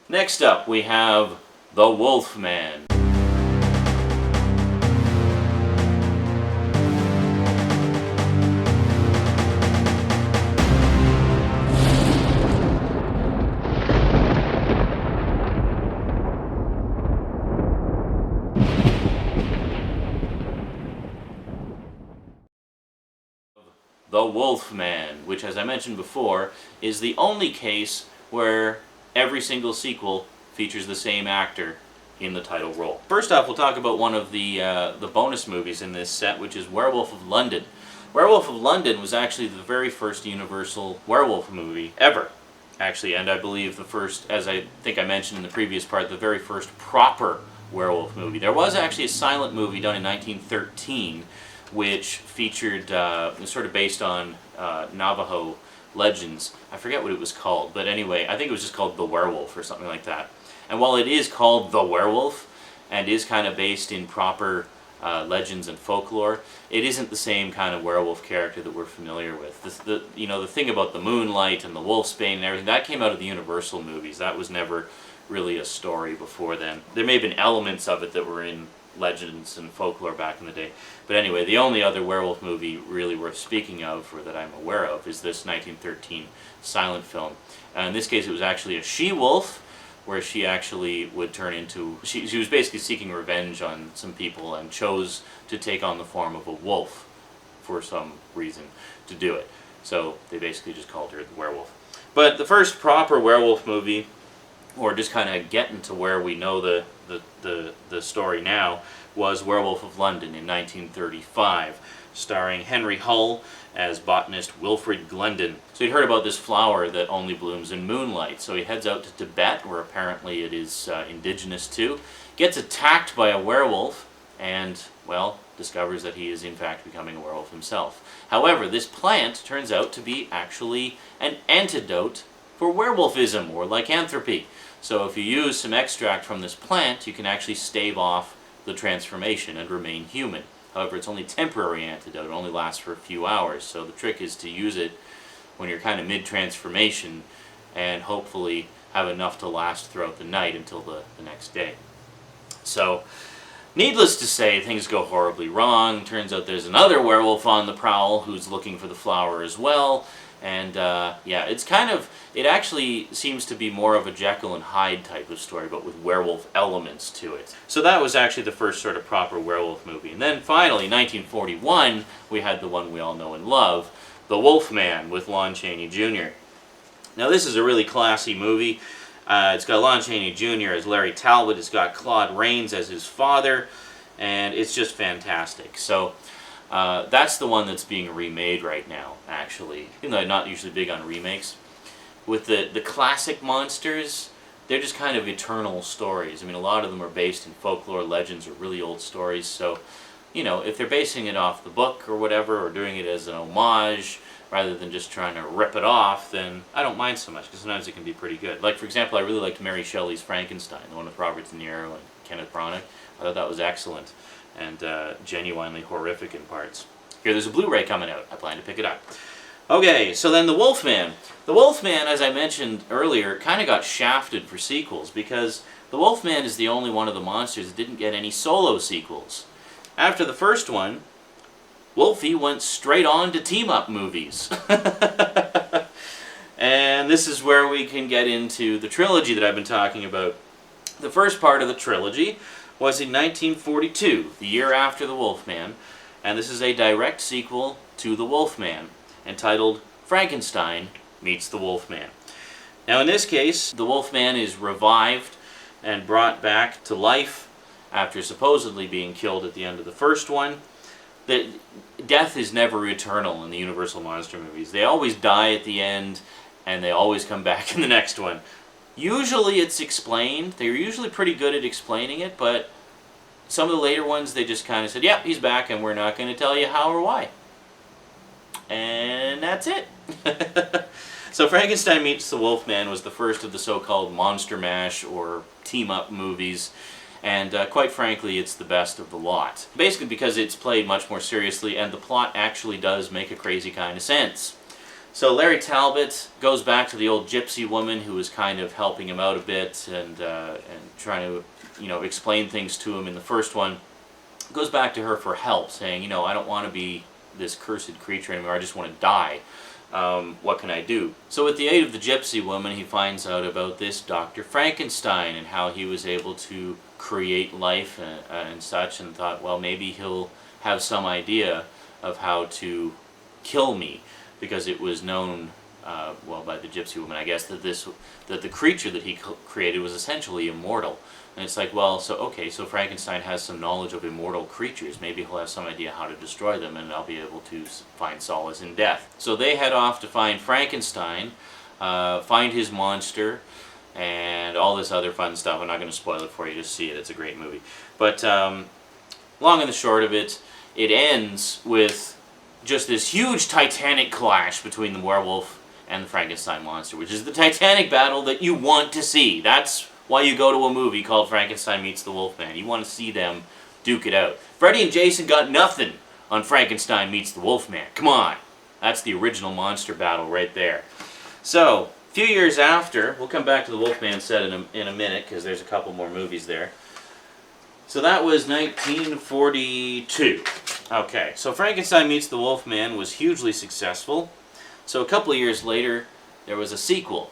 Next up, we have the Wolfman. The Wolfman, which, as I mentioned before, is the only case where every single sequel features the same actor in the title role. First off, we'll talk about one of the bonus movies in this set, which is Werewolf of London. Werewolf of London was actually the very first Universal werewolf movie ever, actually, and I believe the first, as I think I mentioned in the previous part, the very first proper werewolf movie. There was actually a silent movie done in 1913 which featured, sort of based on Navajo legends. I forget what it was called, but anyway, I think it was just called The Werewolf or something like that. And while it is called The Werewolf, and is kind of based in proper legends and folklore, it isn't the same kind of werewolf character that we're familiar with. The thing about the moonlight and the wolfsbane and everything, that came out of the Universal movies. That was never really a story before then. There may have been elements of it that were in legends and folklore back in the day. But anyway, the only other werewolf movie really worth speaking of, or that I'm aware of, is this 1913 silent film. In this case, it was actually a she-wolf, where she actually would turn into... She was basically seeking revenge on some people and chose to take on the form of a wolf for some reason to do it. So they basically just called her the werewolf. But the first proper werewolf movie, or just kind of getting to where we know the story now, was Werewolf of London in 1935, starring Henry Hull as botanist Wilfred Glendon. So he'd heard about this flower that only blooms in moonlight, so he heads out to Tibet, where apparently it is indigenous to, gets attacked by a werewolf, and, well, discovers that he is in fact becoming a werewolf himself. However, this plant turns out to be actually an antidote for werewolfism, or lycanthropy. So if you use some extract from this plant, you can actually stave off the transformation and remain human. However, it's only temporary antidote. It only lasts for a few hours. So the trick is to use it when you're kind of mid-transformation and hopefully have enough to last throughout the night until the next day. So, needless to say, things go horribly wrong. Turns out there's another werewolf on the prowl who's looking for the flower as well. And yeah, it actually seems to be more of a Jekyll and Hyde type of story, but with werewolf elements to it. So that was actually the first sort of proper werewolf movie. And then finally, 1941, we had the one we all know and love, The Wolfman, with Lon Chaney Jr. Now this is a really classy movie. It's got Lon Chaney Jr. as Larry Talbot, it's got Claude Rains as his father, and it's just fantastic. So that's the one that's being remade right now, actually. Even though I'm not usually big on remakes. With the classic monsters, they're just kind of eternal stories. I mean, a lot of them are based in folklore, legends, or really old stories. So, you know, if they're basing it off the book or whatever, or doing it as an homage, rather than just trying to rip it off, then I don't mind so much, because sometimes it can be pretty good. Like, for example, I really liked Mary Shelley's Frankenstein, the one with Robert De Niro and Kenneth Branagh. I thought that was excellent, and genuinely horrific in parts. Here, there's a Blu-ray coming out. I plan to pick it up. Okay, so then The Wolfman. The Wolfman, as I mentioned earlier, kind of got shafted for sequels, because The Wolfman is the only one of the monsters that didn't get any solo sequels. After the first one, Wolfie went straight on to team-up movies. And this is where we can get into the trilogy that I've been talking about. The first part of the trilogy was in 1942, the year after The Wolfman, and this is a direct sequel to The Wolfman, entitled Frankenstein Meets the Wolfman. Now in this case, the Wolfman is revived and brought back to life after supposedly being killed at the end of the first one. Death is never eternal in the Universal Monster movies. They always die at the end, and they always come back in the next one. Usually it's explained. They're usually pretty good at explaining it, but some of the later ones, they just kind of said, yep, he's back, and we're not going to tell you how or why. And that's it. So Frankenstein Meets the Wolfman was the first of the so-called Monster Mash or team-up movies, and quite frankly, it's the best of the lot. Basically because it's played much more seriously, and the plot actually does make a crazy kind of sense. So Larry Talbot goes back to the old gypsy woman who was kind of helping him out a bit and trying to, explain things to him in the first one. Goes back to her for help, saying, I don't want to be this cursed creature anymore. I just want to die. What can I do? So with the aid of the gypsy woman, he finds out about this Dr. Frankenstein and how he was able to create life and such, and thought, well, maybe he'll have some idea of how to kill me, because it was known, by the gypsy woman, I guess, that the creature that he created was essentially immortal. And it's like, well, so Frankenstein has some knowledge of immortal creatures. Maybe he'll have some idea how to destroy them, and I'll be able to find solace in death. So they head off to find Frankenstein, find his monster, and all this other fun stuff. I'm not going to spoil it for you, just see it. It's a great movie. But long and the short of it, it ends with just this huge titanic clash between the werewolf and the Frankenstein monster, which is the titanic battle that you want to see. That's why you go to a movie called Frankenstein Meets the Wolfman. You want to see them duke it out. Freddy and Jason got nothing on Frankenstein Meets the Wolfman. Come on. That's the original monster battle right there. So, a few years after, we'll come back to the Wolfman set in a minute, because there's a couple more movies there. So that was 1942. Okay, so Frankenstein Meets the Wolfman was hugely successful. So a couple of years later, there was a sequel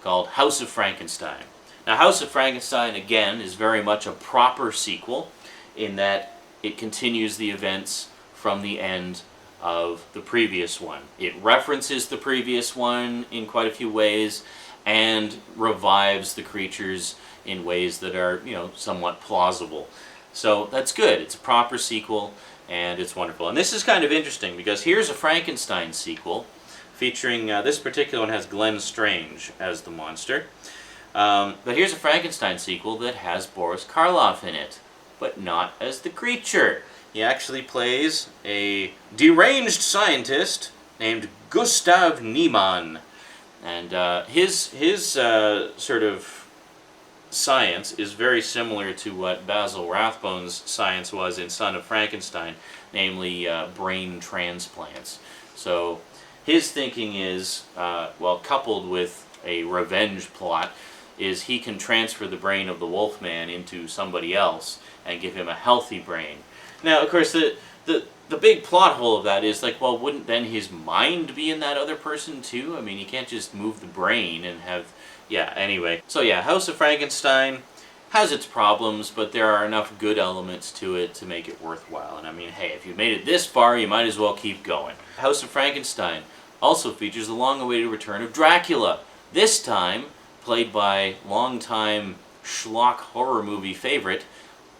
called House of Frankenstein. Now, House of Frankenstein, again, is very much a proper sequel in that it continues the events from the end of the previous one. It references the previous one in quite a few ways and revives the creatures in ways that are, somewhat plausible. So that's good. It's a proper sequel, and it's wonderful. And this is kind of interesting, because here's a Frankenstein sequel featuring, this particular one has Glenn Strange as the monster. But here's a Frankenstein sequel that has Boris Karloff in it, but not as the creature. He actually plays a deranged scientist named Gustav Niemann. And his sort of science is very similar to what Basil Rathbone's science was in Son of Frankenstein, namely brain transplants. So his thinking is, coupled with a revenge plot, is he can transfer the brain of the Wolfman into somebody else and give him a healthy brain. Now, of course, the big plot hole of that is like, well, wouldn't then his mind be in that other person too? I mean, you can't just move the brain and have... Yeah, anyway. So yeah, House of Frankenstein has its problems, but there are enough good elements to it to make it worthwhile. And I mean, hey, if you made it this far, you might as well keep going. House of Frankenstein also features the long-awaited return of Dracula. This time, played by longtime schlock horror movie favorite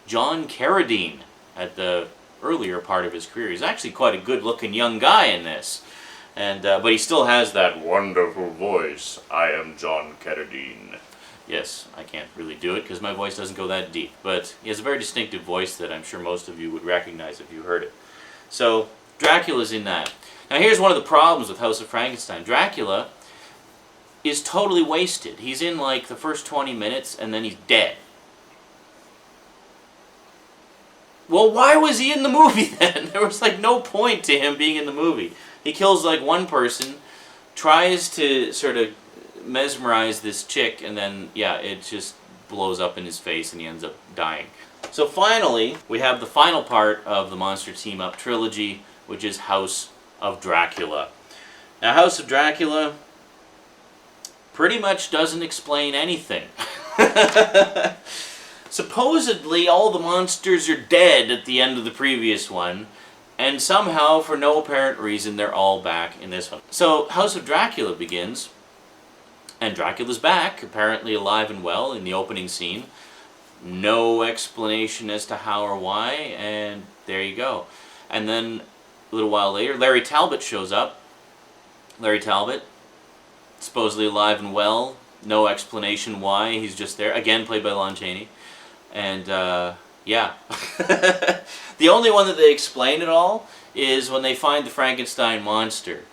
John Carradine at the earlier part of his career. He's actually quite a good-looking young guy in this. And but he still has that wonderful voice. I am John Carradine. Yes, I can't really do it because my voice doesn't go that deep. But he has a very distinctive voice that I'm sure most of you would recognize if you heard it. So, Dracula's in that. Now here's one of the problems with House of Frankenstein. Dracula is totally wasted. He's in like the first 20 minutes and then he's dead. Well, why was he in the movie then? There was like no point to him being in the movie. He kills like one person, tries to sort of mesmerize this chick, and then, yeah, it just blows up in his face and he ends up dying. So finally, we have the final part of the Monster Team Up trilogy, which is House of Dracula. Now, House of Dracula pretty much doesn't explain anything. Supposedly, all the monsters are dead at the end of the previous one, and somehow, for no apparent reason, they're all back in this one. So, House of Dracula begins, and Dracula's back, apparently alive and well in the opening scene. No explanation as to how or why, and there you go. And then, a little while later, Larry Talbot shows up. Larry Talbot, supposedly alive and well, no explanation why, he's just there. Again, played by Lon Chaney. And, yeah. The only one that they explain at all is when they find the Frankenstein monster.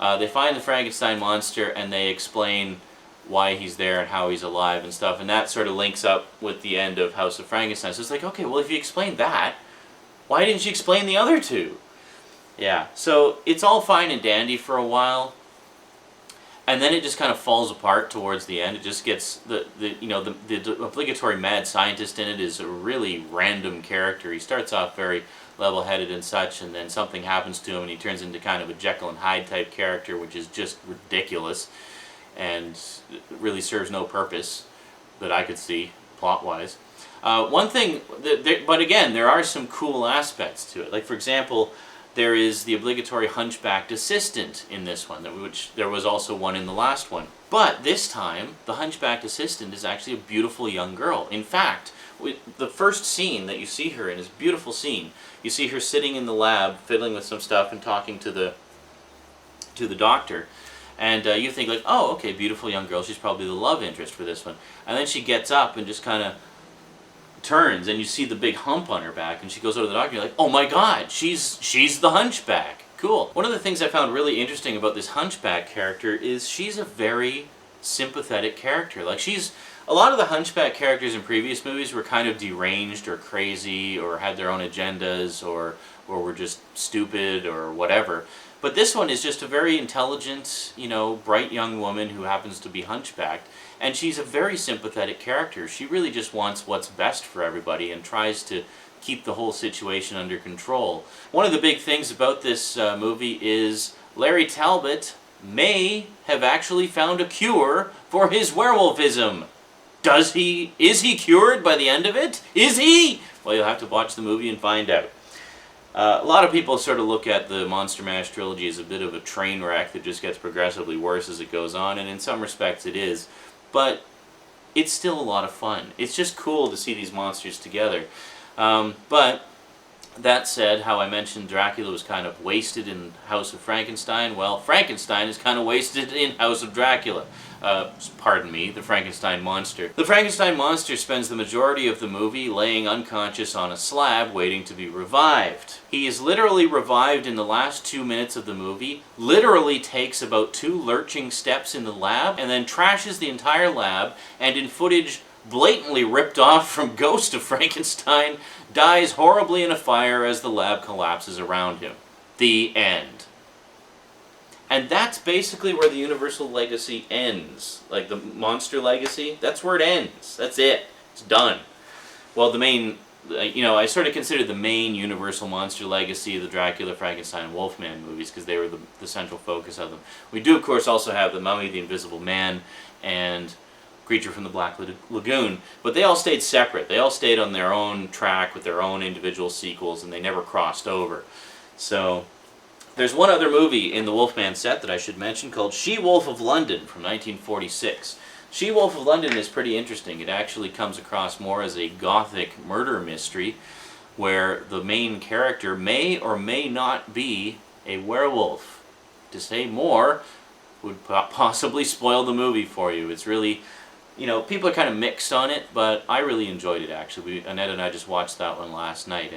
They find the Frankenstein monster and they explain why he's there and how he's alive and stuff, and that sort of links up with the end of House of Frankenstein. So it's like, okay, well, if you explained that, why didn't you explain the other two? Yeah, so it's all fine and dandy for a while, And then it just kind of falls apart towards the end. It just gets the obligatory mad scientist in it is a really random character. He starts off very level-headed and such, and then something happens to him and he turns into kind of a Jekyll and Hyde type character, which is just ridiculous and really serves no purpose that I could see plot-wise. One thing, but again, there are some cool aspects to it. Like, for example, there is the obligatory hunchbacked assistant in this one, which there was also one in the last one. But this time, the hunchbacked assistant is actually a beautiful young girl. In fact, the first scene that you see her in is a beautiful scene. You see her sitting in the lab, fiddling with some stuff and talking to the doctor. And you think like, oh, okay, beautiful young girl, she's probably the love interest for this one. And then she gets up and just kind of turns, and you see the big hump on her back, and she goes over to the doctor, and you're like, oh my god, she's the hunchback. Cool. One of the things I found really interesting about this hunchback character is she's a very sympathetic character. Like, a lot of the hunchback characters in previous movies were kind of deranged or crazy or had their own agendas or were just stupid or whatever. But this one is just a very intelligent, bright young woman who happens to be hunchbacked. And she's a very sympathetic character. She really just wants what's best for everybody and tries to keep the whole situation under control. One of the big things about this movie is Larry Talbot may have actually found a cure for his werewolfism. Is he cured by the end of it? Is he? Well, you'll have to watch the movie and find out. A lot of people sort of look at the Monster Mash trilogy as a bit of a train wreck that just gets progressively worse as it goes on, and in some respects it is. But it's still a lot of fun. It's just cool to see these monsters together. But that said, how I mentioned Dracula was kind of wasted in House of Frankenstein, well, Frankenstein is kind of wasted in House of Dracula. Pardon me, the Frankenstein monster. The Frankenstein monster spends the majority of the movie laying unconscious on a slab waiting to be revived. He is literally revived in the last 2 minutes of the movie, literally takes about 2 lurching steps in the lab, and then trashes the entire lab, and in footage blatantly ripped off from Ghost of Frankenstein, dies horribly in a fire as the lab collapses around him. The end. And that's basically where the Universal legacy ends. Like the monster legacy, that's where it ends. That's it. It's done. Well, the main, I sort of consider the main Universal monster legacy the Dracula, Frankenstein, and Wolfman movies because they were the central focus of them. We do, of course, also have The Mummy, The Invisible Man, and Creature from the Black Lagoon, but they all stayed separate. They all stayed on their own track with their own individual sequels, and they never crossed over. So there's one other movie in the Wolfman set that I should mention called She-Wolf of London from 1946. She-Wolf of London is pretty interesting. It actually comes across more as a gothic murder mystery where the main character may or may not be a werewolf. To say more would possibly spoil the movie for you. It's really, people are kind of mixed on it, but I really enjoyed it actually. Annette and I just watched that one last night,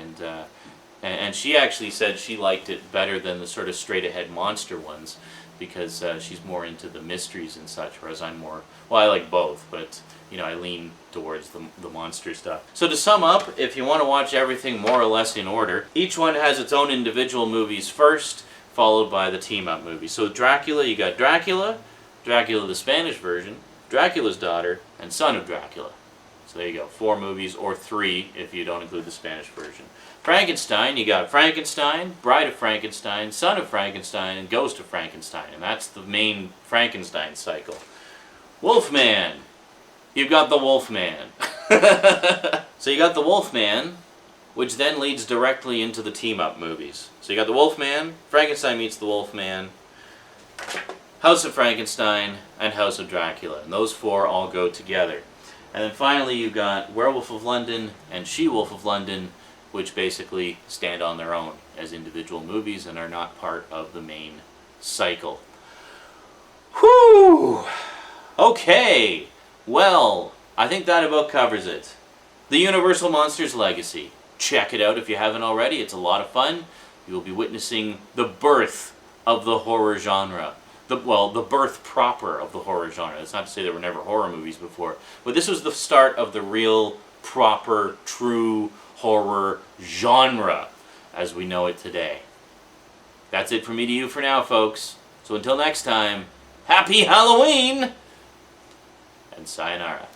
and she actually said she liked it better than the sort of straight-ahead monster ones because she's more into the mysteries and such, whereas I'm more, well, I like both, but I lean towards the monster stuff. So to sum up, if you want to watch everything more or less in order, each one has its own individual movies first, followed by the team-up movie. So Dracula, you got Dracula, Dracula the Spanish version, Dracula's Daughter, and Son of Dracula. So there you go, 4 movies, or 3 if you don't include the Spanish version. Frankenstein, you got Frankenstein, Bride of Frankenstein, Son of Frankenstein, and Ghost of Frankenstein, and that's the main Frankenstein cycle. Wolfman, you've got the Wolfman. So you got the Wolfman, which then leads directly into the team-up movies. So you got the Wolfman, Frankenstein meets the Wolfman, House of Frankenstein, and House of Dracula. And those 4 all go together. And then finally you got Werewolf of London and She-Wolf of London, which basically stand on their own as individual movies and are not part of the main cycle. Whew! Okay, well, I think that about covers it. The Universal Monsters Legacy. Check it out if you haven't already. It's a lot of fun. You will be witnessing the birth of the horror genre. The birth proper of the horror genre. That's not to say there were never horror movies before, but this was the start of the real, proper, true horror genre as we know it today. That's it from me to you for now, folks. So until next time, Happy Halloween! And sayonara.